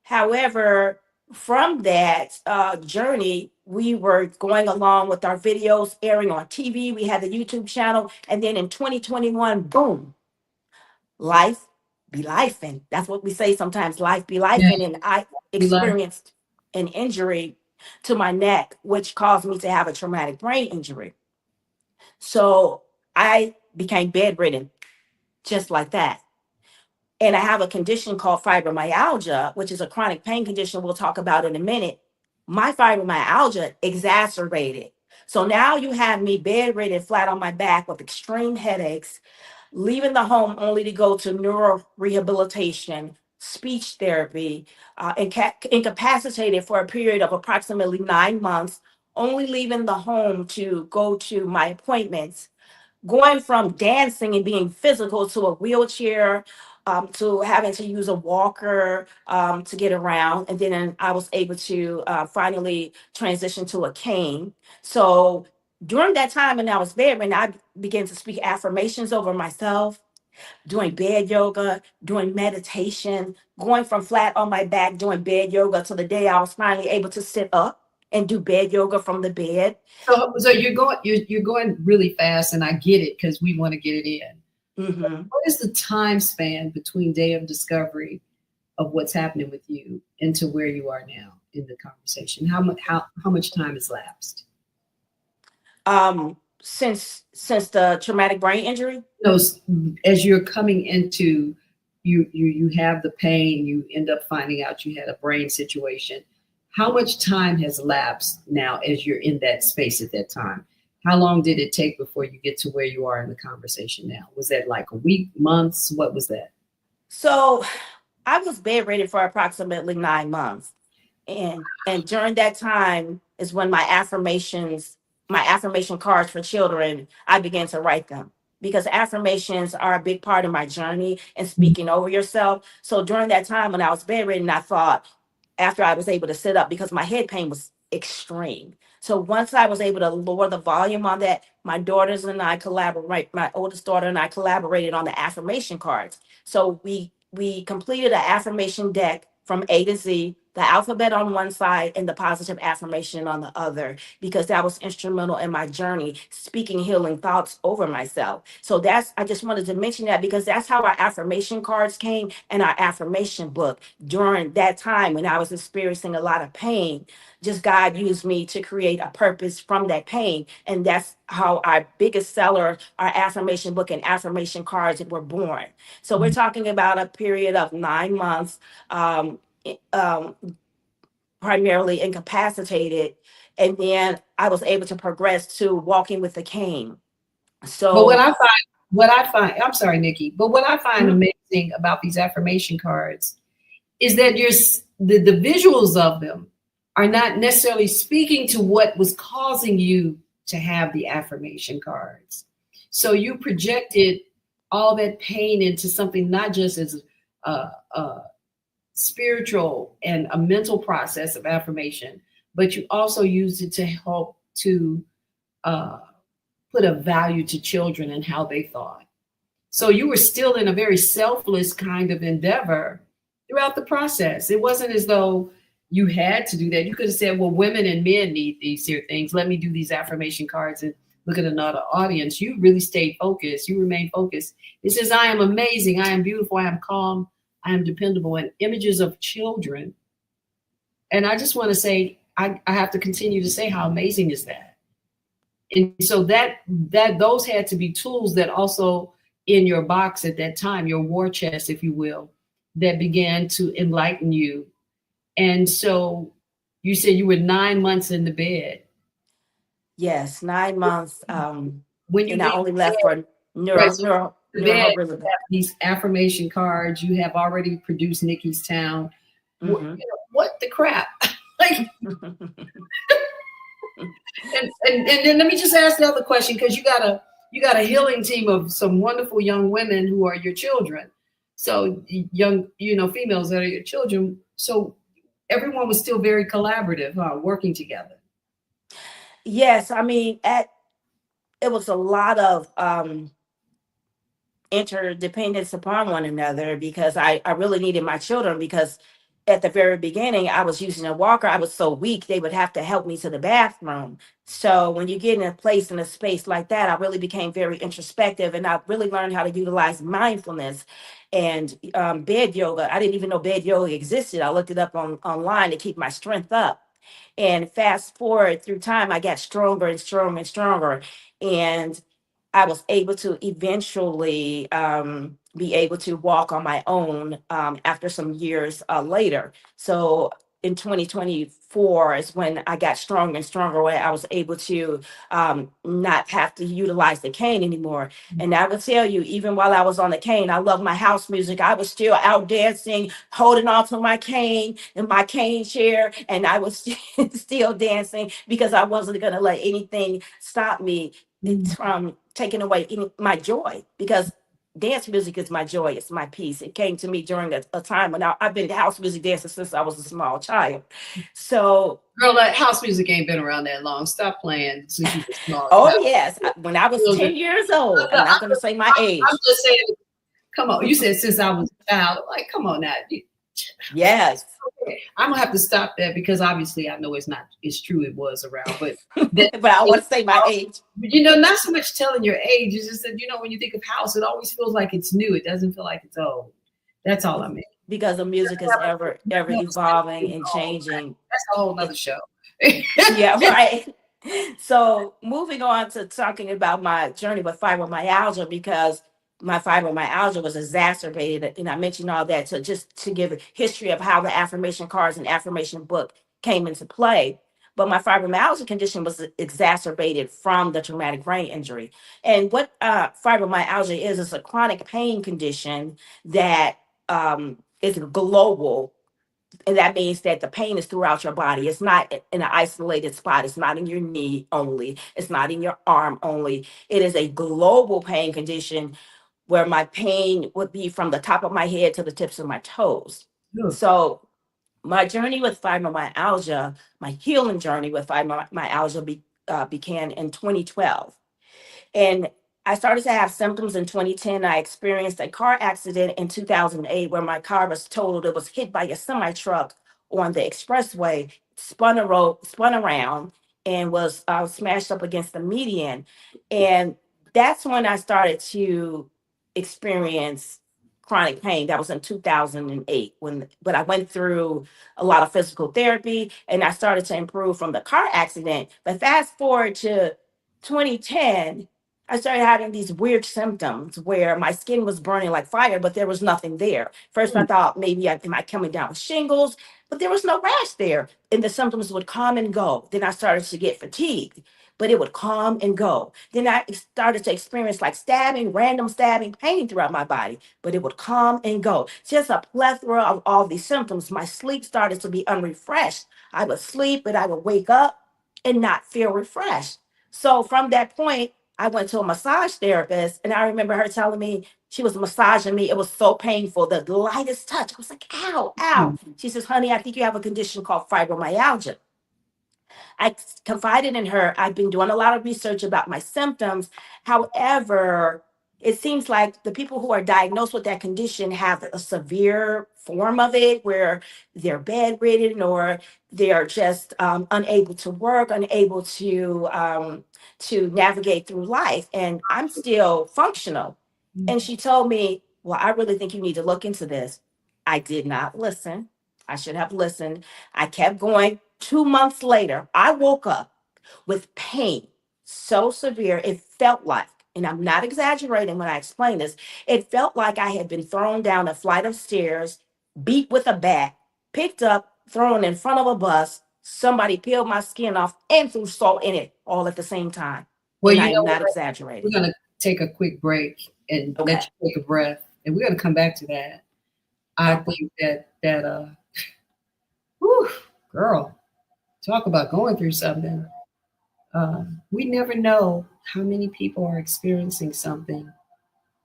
However, from that journey, we were going along with our videos airing on TV. We had the YouTube channel. And then in 2021, boom, life be life. And that's what we say sometimes, life be life. Yeah, And I you like experienced an injury to my neck, which caused me to have a traumatic brain injury. So I became bedridden just like that. And I have a condition called fibromyalgia, which is a chronic pain condition we'll talk about in a minute. My fibromyalgia exacerbated. So now you have me bedridden, flat on my back with extreme headaches, leaving the home only to go to neuro rehabilitation, speech therapy, incapacitated for a period of approximately 9 months, only leaving the home to go to my appointments, going from dancing and being physical to a wheelchair, to having to use a walker to get around. And then I was able to finally transition to a cane. So during that time, when I was bedridden, I began to speak affirmations over myself. doing bed yoga, doing meditation, going from flat on my back, doing bed yoga till the day I was finally able to sit up and do bed yoga from the bed. So you're going really fast, and I get it because we want to get it in. Hmm. What is the time span between day of discovery of what's happening with you into where you are now in the conversation? How much time has lapsed? Since the traumatic brain injury. Those, as you're coming into, you have the pain, you end up finding out you had a brain situation. How much time has lapsed now as you're in that space at that time? How long did it take before you get to where you are in the conversation now? Was that like a week, months? What was that? So I was bedridden for approximately 9 months. And during that time is when my affirmation cards for children, I began to write them, because affirmations are a big part of my journey and speaking over yourself. So during that time when I was bedridden, I thought, after I was able to sit up, because my head pain was extreme. So once I was able to lower the volume on that, my daughters and I collaborate. My oldest daughter and I collaborated on the affirmation cards. So we completed an affirmation deck from A to Z, the alphabet on one side and the positive affirmation on the other, because that was instrumental in my journey, speaking healing thoughts over myself. So I just wanted to mention that, because that's how our affirmation cards came and our affirmation book. During that time when I was experiencing a lot of pain, just God used me to create a purpose from that pain. And that's how our biggest seller, our affirmation book and affirmation cards, were born. So we're talking about a period of 9 months, um, um, primarily incapacitated. And then I was able to progress to walking with a cane. But So, I'm sorry, Nikki, but what I find mhm, amazing about these affirmation cards is that the visuals of them are not necessarily speaking to what was causing you to have the affirmation cards. So you projected all that pain into something not just as a spiritual and a mental process of affirmation, but you also used it to help to uh, put a value to children and how they thought. So you were still in a very selfless kind of endeavor throughout the process. It wasn't as though you had to do that. You could have said, well, women and men need these here things. Let me do these affirmation cards and look at another audience. You really stayed focused. You remained focused. It says, I am amazing. I am beautiful. I am calm. I am dependable. And images of children. And I just want to say, I have to continue to say, how amazing is that? And so that those had to be tools that also in your box at that time, your war chest, if you will, that began to enlighten you. And so you said you were 9 months in the bed. yes, 9 months. When you And I leave only the left for bed, right, so the bed, you neurohabilitation. have these affirmation cards. You have already produced Nikki's Town. Hmm. What the crap? Like, and then let me just ask the other question, because you got a healing team of some wonderful young women who are your children. So young, females that are your children. So everyone was still very collaborative, huh? Working together. Yes, I mean, it was a lot of interdependence upon one another, because I really needed my children, because at the very beginning I was using a walker. I was so weak they would have to help me to the bathroom. So when you get in a place, in a space like that, I really became very introspective, and I really learned how to utilize mindfulness and bed yoga. I didn't even know bed yoga existed. I looked it up online to keep my strength up. And fast forward through time, I got stronger and stronger and stronger. And I was able to eventually be able to walk on my own after some years later. So in 2024 is when I got stronger and stronger, where I was able to not have to utilize the cane anymore. And I will tell you, even while I was on the cane, I love my house music. I was still out dancing, holding on to my cane in my cane chair, and I was still dancing, because I wasn't going to let anything stop me from taking away my joy, because dance music is my joy. It's my peace. It came to me during a time when I've been house music dancing since I was a small child. So, Girl, that house music ain't been around that long. Stop playing since you were small. oh yes, when I was Children. 10 years old, I'm not going to say my I'm age. just saying, Come on. You said since I was a child. Like, come on now. Yes. I'm gonna have to stop that because obviously I know it's true it was around, but that, But I want to say my age. not so much telling your age, it's just that, when you think of house, it always feels like it's new. It doesn't feel like it's old. That's all I mean. Because the music is ever evolving and changing. That's a whole nother show. Yeah, right. So moving on to talking about my journey with fibromyalgia, because my fibromyalgia was exacerbated, and I mentioned all that to give a history of how the affirmation cards and affirmation book came into play. But my fibromyalgia condition was exacerbated from the traumatic brain injury. And what fibromyalgia is a chronic pain condition that is global. And that means that the pain is throughout your body. It's not in an isolated spot. It's not in your knee only. It's not in your arm only. It is a global pain condition where my pain would be from the top of my head to the tips of my toes. Yeah. So my journey with fibromyalgia, my healing journey with fibromyalgia began in 2012. And I started to have symptoms in 2010. I experienced a car accident in 2008 where my car was totaled. It was hit by a semi truck on the expressway, spun around, and was smashed up against the median. And that's when I started to experience chronic pain. That was in 2008 but I went through a lot of physical therapy and I started to improve from the car accident. But fast forward to 2010, I started having these weird symptoms where my skin was burning like fire, but there was nothing there. First, I thought maybe am I coming down with shingles, but there was no rash there. And the symptoms would come and go. Then I started to get fatigued, but it would come and go. Then I started to experience like random stabbing pain throughout my body, but it would come and go. Just a plethora of all these symptoms. My sleep started to be unrefreshed. I would sleep, but I would wake up and not feel refreshed. So from that point, I went to a massage therapist, and I remember her telling me she was massaging me. It was so painful, the lightest touch. I was like, ow, ow. She says, honey, I think you have a condition called fibromyalgia. I confided in her. I've been doing a lot of research about my symptoms. However, it seems like the people who are diagnosed with that condition have a severe form of it where they're bedridden or they're just unable to work, unable to navigate through life. And I'm still functional. And she told me, well, I really think you need to look into this. I did not listen. I should have listened. I kept going. 2 months later, I woke up with pain so severe, it felt like, and I'm not exaggerating when I explain this, it felt like I had been thrown down a flight of stairs, beat with a bat, picked up, thrown in front of a bus, somebody peeled my skin off and threw salt in it all at the same time. Well, I'm not exaggerating. We're going to take a quick break and let you take a breath, and we're going to come back to that. I think that whew, girl, talk about going through something. We never know how many people are experiencing something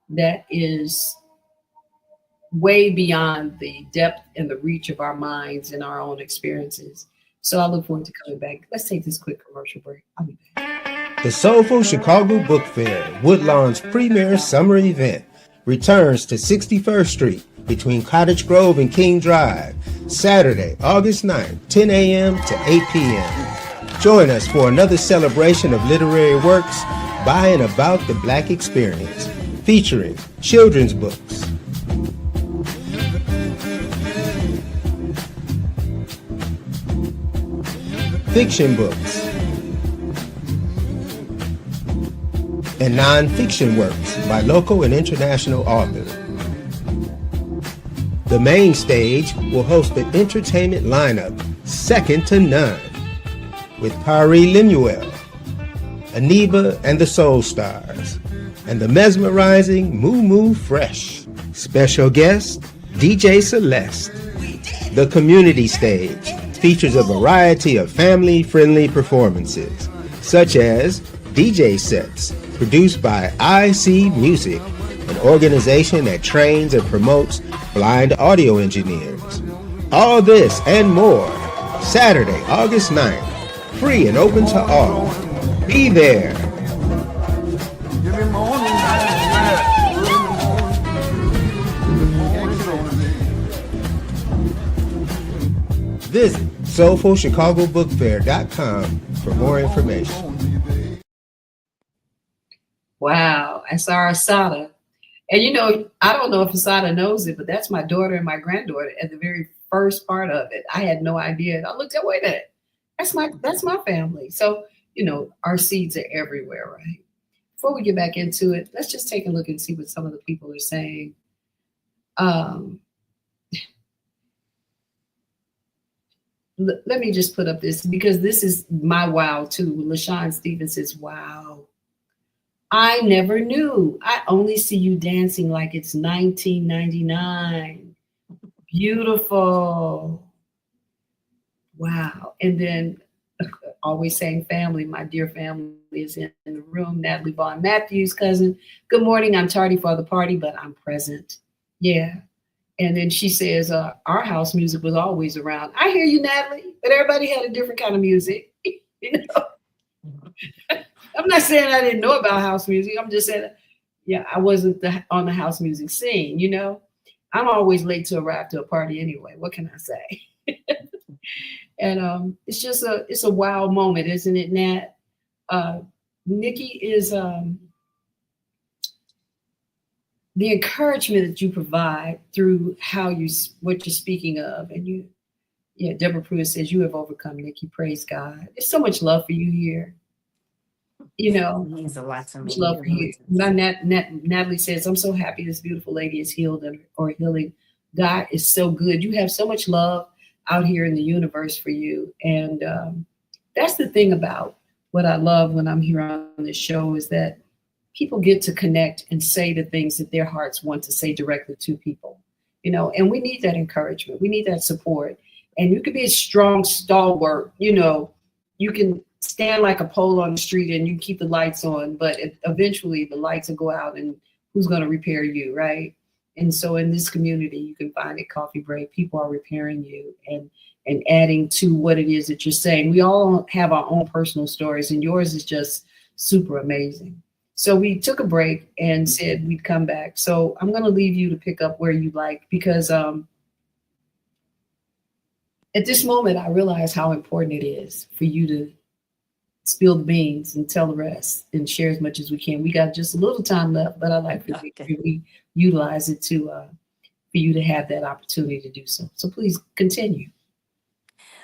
that is way beyond the depth and the reach of our minds and our own experiences. So I look forward to coming back. Let's take this quick commercial break. I'll be back. The Soulful Chicago Book Fair, Woodlawn's premier summer event, returns to 61st Street between Cottage Grove and King Drive, Saturday, August 9th, 10 a.m. to 8 p.m. Join us for another celebration of literary works by and about the Black experience, featuring children's books, fiction books, and non-fiction works by local and international authors. The main stage will host an entertainment lineup second to none, with Pari Lemuel, Aniba and the Soul Stars, and the mesmerizing Moo Moo Fresh. Special guest, DJ Celeste. The community stage features a variety of family-friendly performances, such as DJ sets produced by IC Music, an organization that trains and promotes blind audio engineers. All this and more, Saturday, August 9th, free and open to all. Be there. Visit SoulfulChicagoBookFair.com for more information. Wow, I saw Asada. And I don't know if Asada knows it, but that's my daughter and my granddaughter at the very first part of it. I had no idea. And I looked at, wait a minute, that's my family. So, our seeds are everywhere, right? Before we get back into it, let's just take a look and see what some of the people are saying. Let me just put up this, because this is my wow too. LaShawn Stevens says, wow, I never knew. I only see you dancing like it's 1999. Beautiful. Wow. And then always saying family, my dear family is in the room. Natalie Vaughn Matthews' cousin. Good morning. I'm tardy for the party, but I'm present. Yeah. And then she says, our house music was always around. I hear you, Natalie, but everybody had a different kind of music. I'm not saying I didn't know about house music. I'm just saying, yeah, I wasn't on the house music scene, I'm always late to arrive to a party anyway. What can I say? And it's just it's a wow moment, isn't it, Nat? Nikki is the encouragement that you provide through what you're speaking of. And Deborah Pruitt says, you have overcome, Nikki. Praise God. There's so much love for you here. It means a lot to me. Love for you. Natalie says, I'm so happy this beautiful lady is healed or healing. God is so good. You have so much love out here in the universe for you. And that's the thing about what I love when I'm here on this show, is that people get to connect and say the things that their hearts want to say directly to people, and we need that encouragement. We need that support. And you could be a strong stalwart, you can stand like a pole on the street and you keep the lights on, but eventually the lights will go out, and who's going to repair you, right? And so in this community, you can find at Coffee Break, people are repairing you and adding to what it is that you're saying. We all have our own personal stories, and yours is just super amazing. So we took a break and said we'd come back. So I'm going to leave you to pick up where you like, because at this moment, I realize how important it is for you to spill the beans and tell the rest and share as much as we can. We got just a little time left, but I like to make sure we utilize it for you to have that opportunity to do so. So please continue.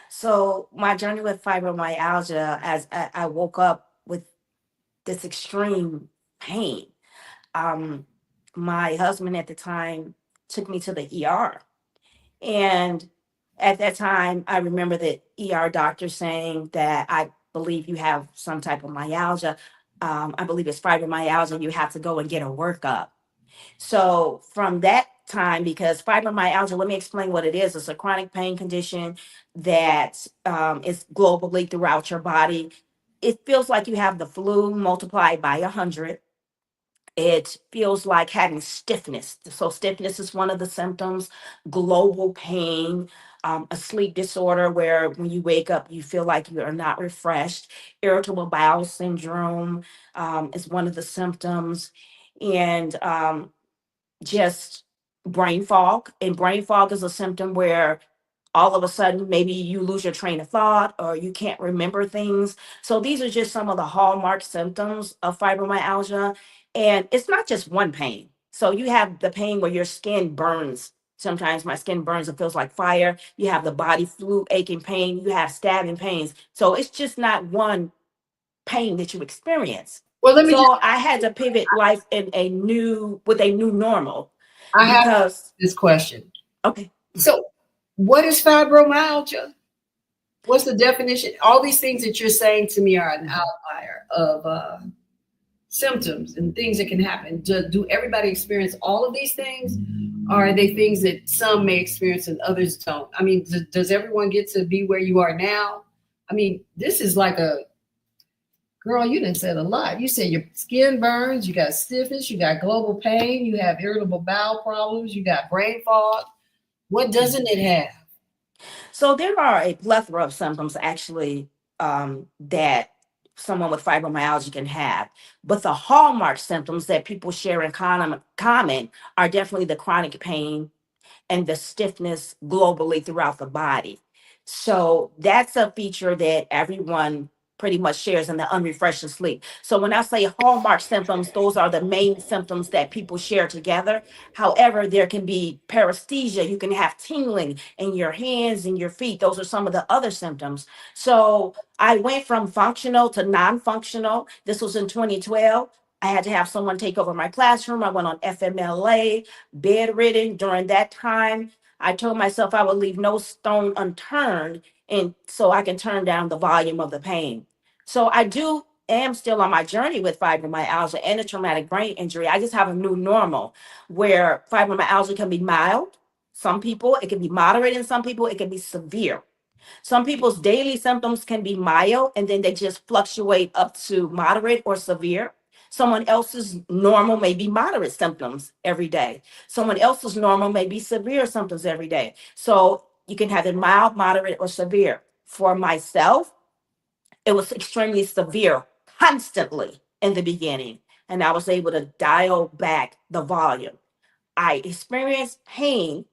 So my journey with fibromyalgia, as I woke up with this extreme pain, my husband at the time took me to the ER. And at that time, I remember the ER doctor saying that I believe you have some type of myalgia. I believe it's fibromyalgia. You have to go and get a workup. So from that time, because fibromyalgia, let me explain what it is. It's a chronic pain condition that is globally throughout your body. It feels like you have the flu multiplied by 100. It feels like having stiffness. So stiffness is one of the symptoms. Global pain, a sleep disorder where when you wake up, you feel like you are not refreshed. Irritable bowel syndrome is one of the symptoms. And just brain fog. And brain fog is a symptom where all of a sudden maybe you lose your train of thought or you can't remember things. So these are just some of the hallmark symptoms of fibromyalgia. And it's not just one pain. So you have the pain where your skin burns. Sometimes my skin burns and feels like fire. You have the body flu, aching pain. You have stabbing pains. So it's just not one pain that you experience. Well, I had to pivot life with a new normal. I have because this question. Okay. So what is fibromyalgia? What's the definition? All these things that you're saying to me are an outlier of symptoms and things that can happen. Do everybody experience all of these things? Or are they things that some may experience and others don't? I mean, does everyone get to be where you are now? I mean, this is like girl, you done said a lot. You said your skin burns, you got stiffness, you got global pain, you have irritable bowel problems, you got brain fog. What doesn't it have? So there are a plethora of symptoms actually that someone with fibromyalgia can have. But the hallmark symptoms that people share in common are definitely the chronic pain and the stiffness globally throughout the body. So that's a feature that everyone pretty much shares in the unrefreshing sleep. So when I say hallmark symptoms, those are the main symptoms that people share together. However, there can be paresthesia. You can have tingling in your hands and your feet. Those are some of the other symptoms. So I went from functional to non-functional. This was in 2012. I had to have someone take over my classroom. I went on FMLA, bedridden during that time. I told myself I would leave no stone unturned and so I can turn down the volume of the pain. So am still on my journey with fibromyalgia and a traumatic brain injury. I just have a new normal where fibromyalgia can be mild. Some people, it can be moderate, and some people, it can be severe. Some people's daily symptoms can be mild and then they just fluctuate up to moderate or severe. Someone else's normal may be moderate symptoms every day. Someone else's normal may be severe symptoms every day. So you can have it mild, moderate, or severe. For myself, it was extremely severe constantly in the beginning, and I was able to dial back the volume. I experienced pain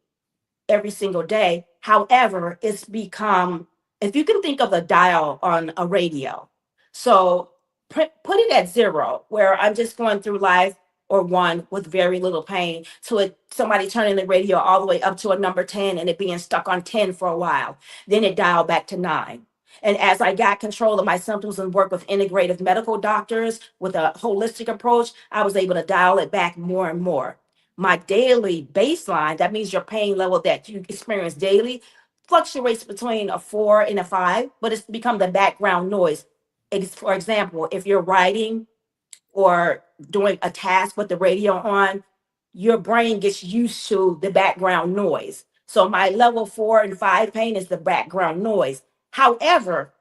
every single day. However, it's become, if you can think of a dial on a radio, so put it at 0, where I'm just going through life, or 1 with very little pain, to somebody turning the radio all the way up to a number 10 and it being stuck on 10 for a while. Then it dialed back to 9. And as I got control of my symptoms and work with integrative medical doctors with a holistic approach, I was able to dial it back more and more. My daily baseline, that means your pain level that you experience daily, fluctuates between a 4 and a 5, but it's become the background noise. For example, if you're writing or doing a task with the radio on, your brain gets used to the background noise. So my level 4 and 5 pain is the background noise. However,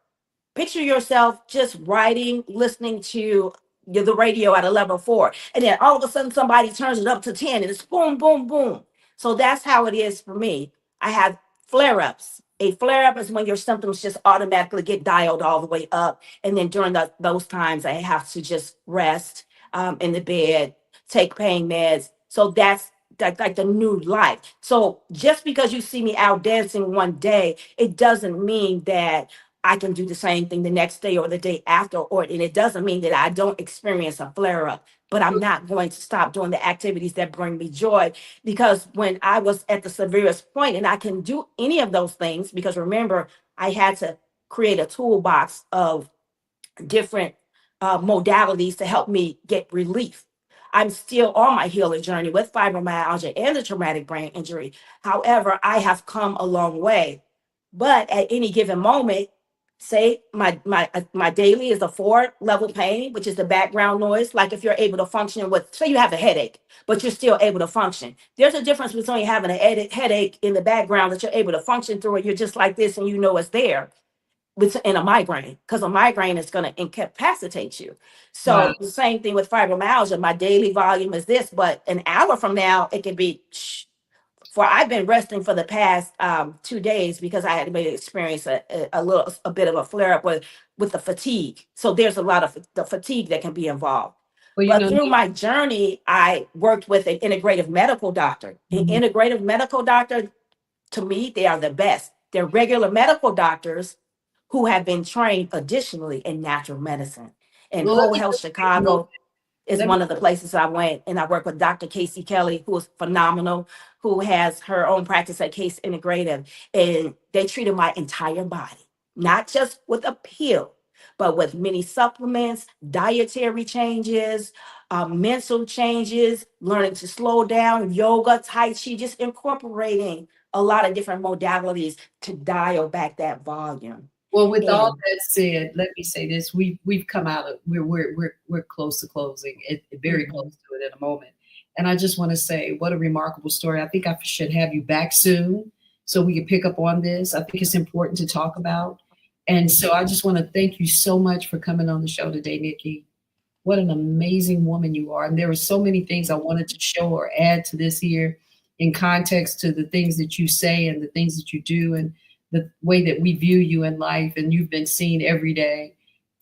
picture yourself just writing, listening to the radio at a level 4, and then all of a sudden somebody turns it up to 10 and it's boom, boom, boom. So that's how it is for me. I have flare-ups. A flare-up is when your symptoms just automatically get dialed all the way up. And then during those times, I have to just rest in the bed, take pain meds. So that's like the new life. So just because you see me out dancing one day, it doesn't mean that I can do the same thing the next day or the day after, and it doesn't mean that I don't experience a flare up, but I'm not going to stop doing the activities that bring me joy. Because when I was at the severest point, and I can do any of those things, because remember, I had to create a toolbox of different modalities to help me get relief. I'm still on my healing journey with fibromyalgia and the traumatic brain injury. However, I have come a long way. But at any given moment, say my daily is a 4 level pain, which is the background noise. Like if you're able to function with, say you have a headache, but you're still able to function. There's a difference between having a headache in the background that you're able to function through, and you're just like this and you know it's there, in a migraine, because a migraine is going to incapacitate you. So Wow. the same thing with fibromyalgia. My daily volume is this, but an hour from now, it can be, for I've been resting for the past 2 days because I had maybe experienced a bit of a flare up with the fatigue. So there's a lot of the fatigue that can be involved. Well, But through my journey, I worked with an integrative medical doctor. An integrative medical doctor, to me, they are the best. They're regular medical doctors who have been trained additionally in natural medicine. And Well, Whole Health Chicago is let me- one of the places I went, and I work with Dr. Casey Kelly, who is phenomenal, who has her own practice at Case Integrative, and they treated my entire body, not just with a pill, but with many supplements, dietary changes, mental changes, learning to slow down, yoga, Tai Chi, just incorporating a lot of different modalities to dial back that volume. Well, with all And that said, let me say this: we've come out of we're close to closing, very close to it in a moment. And I just want to say, what a remarkable story! I think I should have you back soon so we can pick up on this. I think it's important to talk about. And so I just want to thank you so much for coming on the show today, Nikki. What an amazing woman you are! And there were so many things I wanted to show or add to this here, in context to the things that you say and the things that you do, and the way that we view you in life, and you've been seen every day.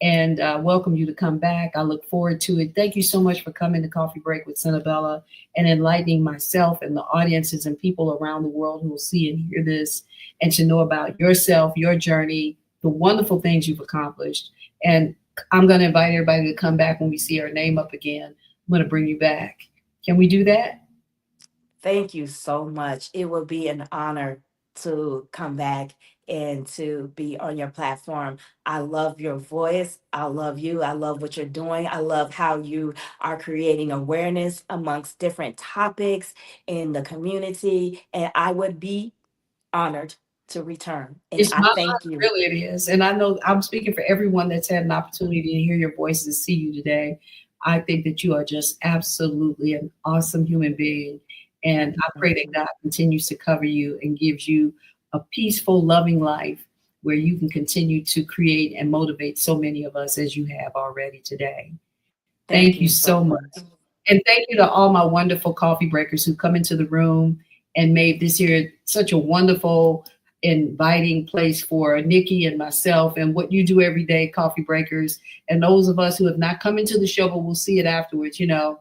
and welcome you to come back. I look forward to it. Thank you so much for coming to Coffee Break with Senabella and enlightening myself and the audiences and people around the world who will see and hear this, and to know about yourself, your journey, the wonderful things you've accomplished. And I'm going to invite everybody to come back when we see our name up again. I'm going to bring you back. Can we do that? Thank you so much. It will be an honor to come back and to be on your platform. I love your voice. I love you. I love what you're doing. I love how you are creating awareness amongst different topics in the community. And I would be honored to return. And It's I my thank honor, you. really it is. And I know I'm speaking for everyone that's had an opportunity to hear your voice and see you today. I think that you are just absolutely an awesome human being. And I pray that God continues to cover you and gives you a peaceful, loving life where you can continue to create and motivate so many of us as you have already today. Thank you so much. And thank you to all my wonderful coffee breakers who come into the room and made this here such a wonderful, inviting place for Nikki and myself, and what you do every day, coffee breakers. And those of us who have not come into the show, but will see it afterwards, you know,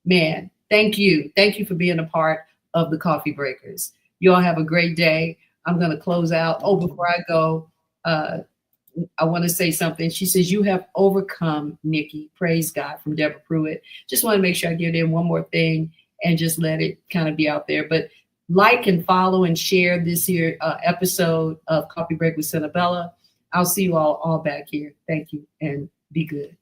man, thank you. Thank you for being a part of the coffee breakers. You all have a great day. I'm going to close out. Oh, before I go, I want to say something. She says, you have overcome, Nikki. Praise God, from Deborah Pruitt. Just want to make sure I get in one more thing and just let it kind of be out there. But like and follow and share this here episode of Coffee Break with Senabella. I'll see you all back here. Thank you, and be good.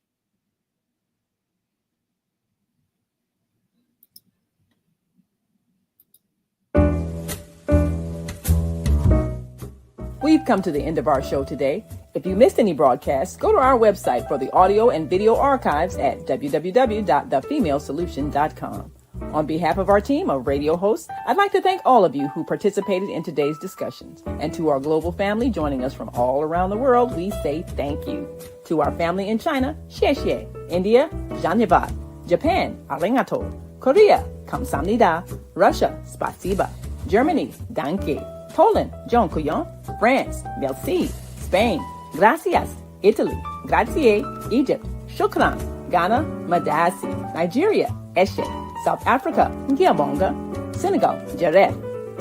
We've come to the end of our show today. If you missed any broadcasts, go to our website for the audio and video archives at www.thefemalesolution.com. On behalf of our team of radio hosts, I'd like to thank all of you who participated in today's discussions. And to our global family joining us from all around the world, we say thank you. To our family in China, xie xie. India, dhanyavad. Japan, arigato. Korea, kamsamnida. Russia, spasiba. Germany, danke. Poland, dziękuję. France, merci. Spain, gracias. Italy, grazie. Egypt, shukran. Ghana, madasi. Nigeria, eshe. South Africa, Ngiyabonga. Senegal, Jaref.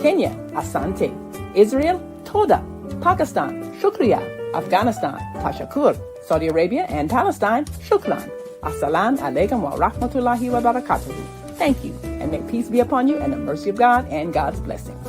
Kenya, Asante. Israel, Toda. Pakistan, Shukriya. Afghanistan, Tashakur. Saudi Arabia and Palestine, Shukran. Assalamu alaikum wa rahmatullahi wa barakatuhu. Thank you, and may peace be upon you and the mercy of God and God's blessings.